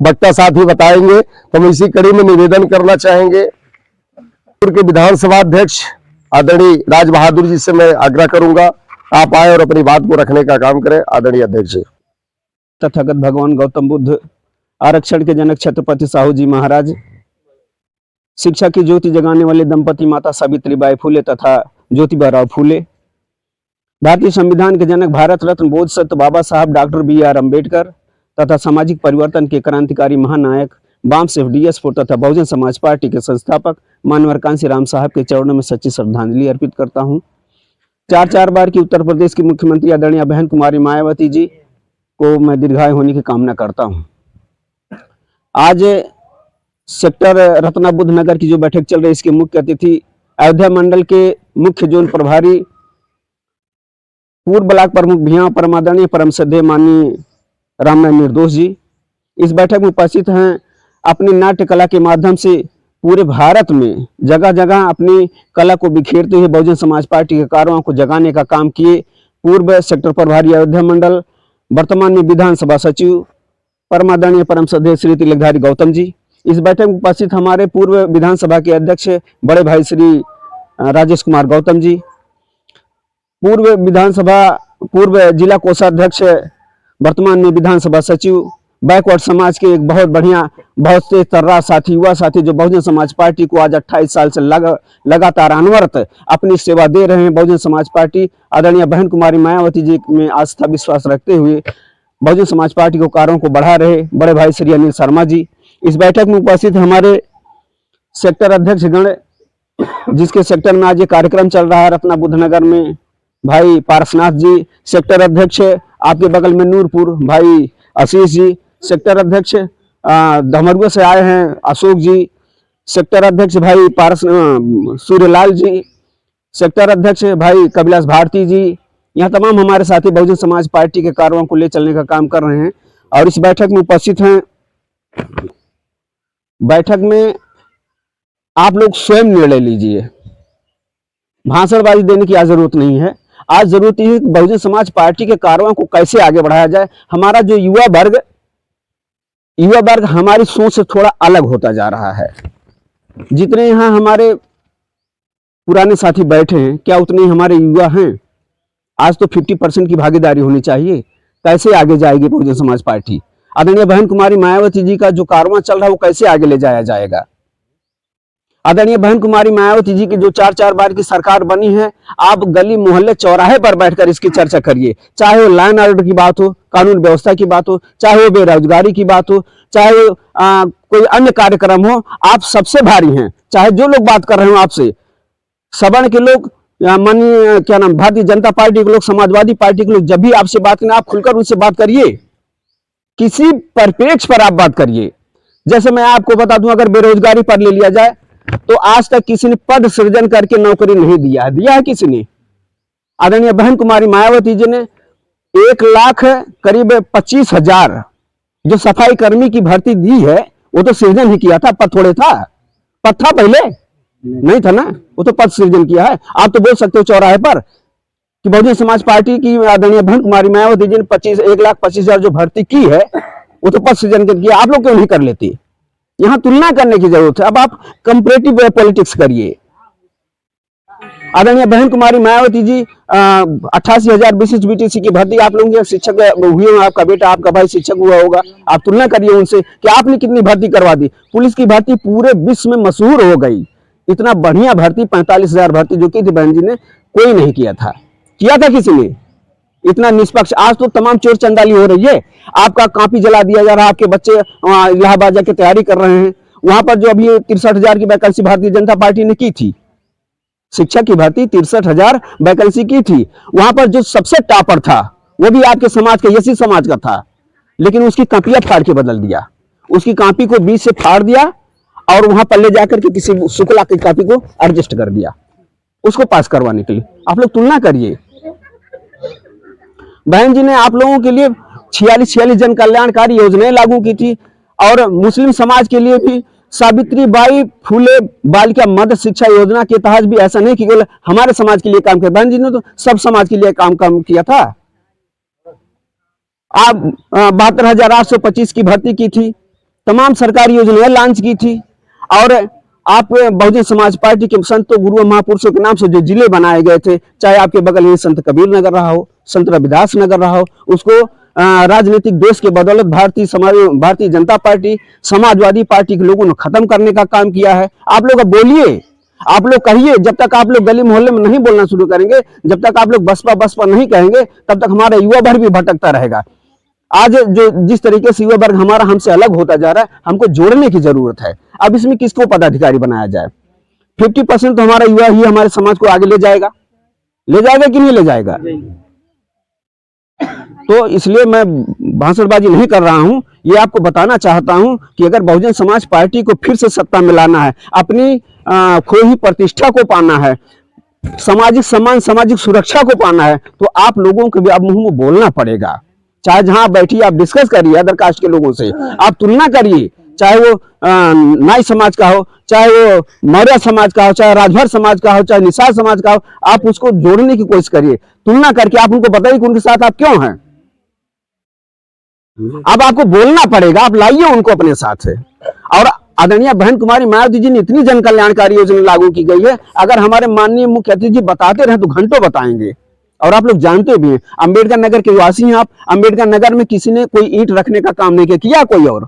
वक्ता साथी बताएंगे। तो हम इसी कड़ी में निवेदन करना चाहेंगे के विधानसभा अध्यक्ष आदरणीय राज बहादुर जी से मैं आग्रह करूंगा, आप आए और अपनी बात को रखने का काम करें। आदरणीय अध्यक्ष जी। तथागत भगवान गौतम बुद्ध, आरक्षण के जनक छत्रपति साहू जी महाराज, शिक्षा की ज्योति जगाने वाले दंपति माता सावित्रीबाई फुले तथा ज्योतिबा राव फुले, भारतीय संविधान के जनक भारत रत्न बोधसत्व बाबा साहब डॉक्टर BR अम्बेडकर तथा सामाजिक परिवर्तन के क्रांतिकारी महानायक बामसेफ DS4 तथा बहुजन समाज पार्टी के संस्थापक मानवर कांसी राम साहब के चरणों में सच्ची श्रद्धांजलि अर्पित करता हूं। 4 बार की उत्तर प्रदेश की मुख्यमंत्री आदरणीय बहन कुमारी मायावती जी को मैं दीर्घायु होने की कामना करता हूं। आज सेक्टर रत्ना बुद्ध नगर की जो बैठक चल रही है, इसके मुख्य अतिथि अयोध्या मंडल के मुख्य जोन प्रभारी पूर्व ब्लॉक प्रमुख भिया परमादरणीय परम श्रद्धेय माननीय रामनाथ निर्दोष जी इस बैठक में उपस्थित हैं। अपनी नाट्य कला के माध्यम से पूरे भारत में जगह जगह अपनी कला को बिखेरते हुए बहुजन समाज पार्टी के कारवां को जगाने का काम किए पूर्व सेक्टर प्रभारी अयोध्या मंडल, वर्तमान में विधानसभा सचिव परमादरणीय परम श्रद्धेय श्री तिलकधारी गौतम जी। इस बैठक में उपस्थित हमारे पूर्व विधानसभा के अध्यक्ष बड़े भाई श्री राजेश कुमार गौतम जी, पूर्व जिला कोषाध्यक्ष, वर्तमान में विधानसभा सचिव, बैकवर्ड समाज के एक बहुत बढ़िया, बहुत तेज तर्रा साथी, युवा साथी जो बहुजन समाज पार्टी को आज 28 साल से लगातार अनवरत अपनी सेवा दे रहे हैं। बहुजन समाज पार्टी आदरणीय बहन कुमारी मायावती जी में आस्था विश्वास रखते हुए बहुजन समाज पार्टी को कार्यों को बढ़ा रहे बड़े भाई श्री अनिल शर्मा जी। इस बैठक में उपस्थित हमारे सेक्टर अध्यक्ष गण, जिसके सेक्टर में आज ये कार्यक्रम चल रहा है रत्ना बुद्ध नगर में, भाई पारसनाथ जी। सेक्टर अध्यक्ष आपके बगल में नूरपुर भाई आशीष जी। सेक्टर अध्यक्ष धमरुआ से आए हैं अशोक जी। सेक्टर अध्यक्ष भाई सूर्यलाल जी। सेक्टर अध्यक्ष भाई कविलास भारती जी। यहाँ तमाम हमारे साथी बहुजन समाज पार्टी के कार्यों को ले चलने का काम कर रहे हैं और इस बैठक में उपस्थित हैं। बैठक में आप लोग स्वयं निर्णय लीजिए, भाषणबाजी देने की आज जरूरत नहीं है। आज जरूरत है बहुजन समाज पार्टी के कार्यों को कैसे आगे बढ़ाया जाए। हमारा जो युवा वर्ग हमारी सोच से थोड़ा अलग होता जा रहा है। जितने यहाँ हमारे पुराने साथी बैठे हैं, क्या उतने हमारे युवा हैं? आज तो 50% की भागीदारी होनी चाहिए। कैसे आगे जाएगी बहुजन समाज पार्टी? आदरणीय बहन कुमारी मायावती जी का जो कारवां चल रहा है वो कैसे आगे ले जाया जाएगा? आदरणीय बहन कुमारी मायावती जी की जो 4 बार की सरकार बनी है, आप गली मोहल्ले चौराहे पर बैठकर इसकी चर्चा करिए। चाहे वो लॉ एंड ऑर्डर की बात हो, कानून व्यवस्था की बात हो, चाहे वो बेरोजगारी की बात हो, चाहे वो कोई अन्य कार्यक्रम हो, आप सबसे भारी हैं। चाहे जो लोग बात कर रहे हो आपसे, सवर्ण के लोग, माननीय क्या नाम, भारतीय जनता पार्टी के लोग, समाजवादी पार्टी के लोग, जब भी आपसे बात करें आप खुलकर उनसे बात करिए, किसी परिप्रेक्ष्य पर आप बात करिए। जैसे मैं आपको बता दूं, अगर बेरोजगारी पर ले लिया जाए तो आज तक किसी ने पद सृजन करके नौकरी नहीं दिया है किसी ने। आदरणीय बहन कुमारी मायावती जी ने 1 लाख करीब 25,000 जो सफाई कर्मी की भर्ती दी है, वो तो सृजन ही किया था। पद थोड़े था, पद था पहले नहीं था ना, वो तो पद सृजन किया है। आप तो बोल सकते हो चौराहे पर कि बहुजन समाज पार्टी की आदरणीय बहन कुमारी मायावती जी ने 1,25,000 जो भर्ती की है वो तो पद सृजन किया। आप लोग क्यों नहीं कर लेते? यहां तुलना करने की जरूरत है। अब आप कंपैरेटिव पॉलिटिक्स करिए। आदरणीय बहन कुमारी मायावती जी 88,000 विशिष्ट BTC की भर्ती आप लोग शिक्षक हुए, आपका बेटा आपका भाई शिक्षक हुआ होगा, आप तुलना करिए उनसे कि आपने कितनी भर्ती करवा दी। पुलिस की भर्ती पूरे विश्व में मशहूर हो गई। इतना बढ़िया भर्ती 45,000 भर्ती जो की थी बहन जी ने, कोई नहीं किया था किसी ने इतना निष्पक्ष। आज तो तमाम चोर चंदाली हो रही है। आपका कॉपी जला दिया जा रहा है, आपके बच्चे इलाहाबाद जाके तैयारी कर रहे हैं। वहां पर जो अभी 63,000 की वैकेंसी भारतीय जनता पार्टी ने की थी, शिक्षक की भर्ती 63,000 वैकेंसी की थी। वहां पर जो सबसे टॉपर था वो भी आपके समाज का, यसी समाज का था, लेकिन उसकी कॉपियां फाड़ के बदल दिया। उसकी कॉपी को बीच से फाड़ दिया और वहां पर ले जाकर के किसी शुक्ला की कॉपी को एडजस्ट कर दिया उसको पास करवाने के लिए। आप लोग तुलना करिए। बहन जी ने आप लोगों के लिए 46 जन कल्याणकारी योजनाएं लागू की थी और मुस्लिम समाज के लिए भी सावित्रीबाई फुले बालिका मध्य शिक्षा योजना के तहत भी ऐसा नहीं कि केवल हमारे समाज के लिए काम किया, बहन जी ने तो सब समाज के लिए काम किया था। आप 72,825 की भर्ती की थी तमाम सरकारी योजनाएं लॉन्च की थी। और आप बहुजन समाज पार्टी के संतों गुरुओं महापुरुषों के नाम से जो जिले बनाए गए थे, चाहे आपके बगल में संत कबीर नगर रहा हो, संत रविदास नगर रहा हो, उसको राजनीतिक देश के बदौलत भारतीय जनता पार्टी, समाजवादी पार्टी के लोगों ने खत्म करने का काम किया है। आप लोग अब बोलिए, आप लोग कहिए। जब तक आप लोग गली मोहल्ले में नहीं बोलना शुरू करेंगे, जब तक आप लोग बसपा बसपा नहीं कहेंगे, तब तक हमारा युवा वर्ग भी भटकता रहेगा। आज जो जिस तरीके से युवा वर्ग हमारा हमसे अलग होता जा रहा है, हमको जोड़ने की जरूरत है। अब इसमें किसको पदाधिकारी बनाया जाए? 50% तो हमारा युवा ही हमारे समाज को आगे ले जाएगा कि नहीं ले जाएगा? तो इसलिए मैं भाषणबाजी नहीं कर रहा हूं, ये आपको बताना चाहता हूं कि अगर बहुजन समाज पार्टी को फिर से सत्ता में लाना है, अपनी खोई प्रतिष्ठा को पाना है, सामाजिक सम्मान, सामाजिक सुरक्षा को पाना है, तो आप लोगों को भी अब मुंह में बोलना पड़ेगा। चाहे जहां बैठिए आप डिस्कस करिए अदर कास्ट के लोगों से, आप तुलना करिए, चाहे वो नाई समाज का हो, चाहे वो मौर्य समाज का हो, चाहे राजभर समाज का हो, चाहे निषाद समाज का हो, आप उसको जोड़ने की कोशिश करिए। तुलना करके आप उनको बताइए कि उनके साथ आप क्यों हैं। अब आपको बोलना पड़ेगा, आप लाइए उनको अपने साथ है। और आदरणीय बहन कुमारी मायावती जी ने इतनी जन कल्याणकारी योजना लागू की गई है, अगर हमारे माननीय मुख्य अतिथि जी बताते रहे तो घंटों बताएंगे। और आप लोग जानते भी हैं, अंबेडकर नगर के वासी हैं आप, अंबेडकर नगर में किसी ने कोई ईंट रखने का काम नहीं किया कोई और,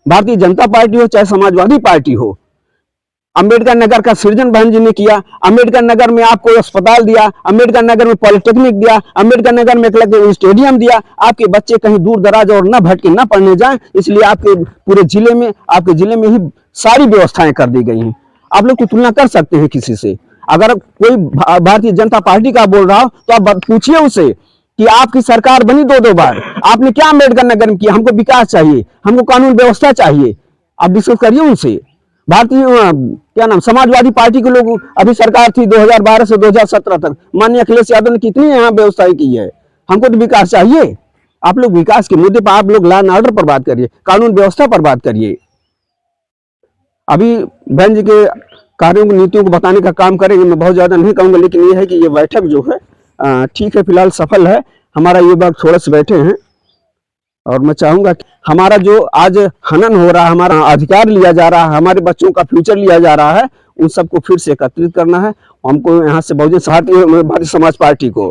भारतीय जनता पार्टी हो चाहे समाजवादी पार्टी हो। अंबेडकर नगर का सृजन बहन जी ने किया, अंबेडकर नगर में आपको अस्पताल दिया, अंबेडकर नगर में पॉलिटेक्निक दिया, अंबेडकर नगर में एक स्टेडियम दिया। आपके बच्चे कहीं दूर दराज और न भटके न पढ़ने जाएं, इसलिए आपके पूरे जिले में, आपके जिले में ही सारी व्यवस्थाएं कर दी गई हैं। आप लोग की तुलना कर सकते हैं किसी से। अगर कोई भारतीय जनता पार्टी का बोल रहा हो तो आप पूछिए उसे कि आपकी सरकार बनी 2-2 बार, आपने क्या अंबेडकर नगर में किया? हमको विकास चाहिए, हमको कानून व्यवस्था चाहिए। आप डिस्कस करिए उनसे। भारतीय क्या नाम समाजवादी पार्टी के लोग, अभी सरकार थी 2012 से 2017 तक, माननीय अखिलेश यादव ने कितनी यहाँ व्यवस्थाएं की है। हमको तो विकास चाहिए। आप लोग विकास के मुद्दे पर आप लोग लॉ एंड ऑर्डर पर बात करिए, कानून व्यवस्था पर बात करिए। अभी बहन जी के कार्यों को, नीतियों को बताने का काम करेंगे। मैं बहुत ज्यादा नहीं कहूंगा, लेकिन ये है कि ये बैठक जो है ठीक है, फिलहाल सफल है। हमारा युवा थोड़ा से बैठे हैं और मैं चाहूंगा कि हमारा जो आज हनन हो रहा है, हमारा अधिकार लिया जा रहा है, हमारे बच्चों का फ्यूचर लिया जा रहा है, उन सबको फिर से एकत्रित करना है। हमको यहाँ से बहुजन भारतीय समाज पार्टी को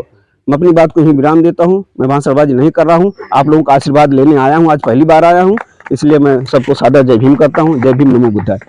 मैं अपनी बात को ही विराम देता हूँ। मैं भाषणबाजी नहीं कर रहा हूँ, आप लोगों का आशीर्वाद लेने आया हूँ। आज पहली बार आया हूँ, इसलिए मैं सबको सादर जय भीम करता हूँ। जय भीम, नमो बुद्धाय।